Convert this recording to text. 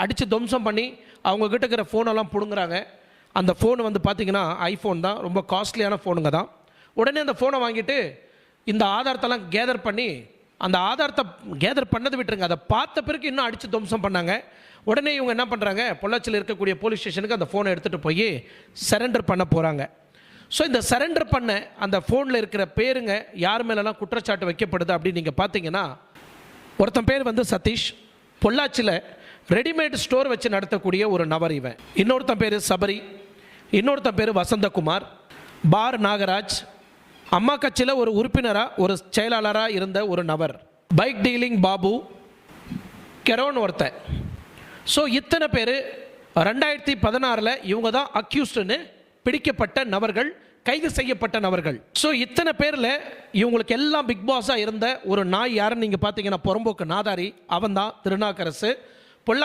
அடித்து துவம்சம் பண்ணி அவங்கக்கிட்ட இருக்கிற ஃபோனெல்லாம் பிடுங்குறாங்க. அந்த ஃபோனு வந்து பார்த்திங்கன்னா ஐஃபோன் தான், ரொம்ப காஸ்ட்லியான ஃபோனுங்க தான். உடனே அந்த ஃபோனை வாங்கிட்டு இந்த ஆதாரத்தெல்லாம் கேதர் பண்ணி, அந்த ஆதாரத்தை கேதர் பண்ணது விட்டுருங்க, அதை பார்த்த பிறகு இன்னும் அடித்து துவம்சம் பண்ணாங்க. உடனே இவங்க என்ன பண்ணுறாங்க, பொள்ளாச்சியில் இருக்கக்கூடிய போலீஸ் ஸ்டேஷனுக்கு அந்த ஃபோனை எடுத்துகிட்டு போய் சரண்டர் பண்ண போகிறாங்க. ஸோ இந்த சரண்டர் பண்ண அந்த ஃபோனில் இருக்கிற பேருங்க யார் மேலெல்லாம் குற்றச்சாட்டு வைக்கப்படுது அப்படின்னு நீங்கள் பார்த்தீங்கன்னா, ஒருத்தன் பேர் வந்து சதீஷ், பொள்ளாச்சியில் ரெடிமேட் ஸ்டோர் வச்சு நடத்தக்கூடிய ஒரு நபர் இவன். இன்னொருத்தன் பேர் சபரி, இன்னொருத்தன் பேர் வசந்தகுமார், பார் நாகராஜ், அம்மா கட்சியில் ஒரு உறுப்பினராக ஒரு செயலாளராக இருந்த ஒரு நபர், பைக் டீலிங் பாபு, கெரோன் ஒருத்தன். ஸோ இத்தனை பேர் 2016 இவங்க தான் அக்யூஸ்டுன்னு பிடிக்கப்பட்ட நபர்கள், கைது செய்யப்பட்ட நபர்கள். ஸோ இத்தனை பேரில் இவங்களுக்கு எல்லாம் பிக் பாஸாக இருந்த ஒரு நாய் யாருன்னு நீங்கள் பார்த்தீங்கன்னா, புறம்போக்கு நாதாரி, அவன் தான் திருநாக்கரசு. பொள்ளாச்சி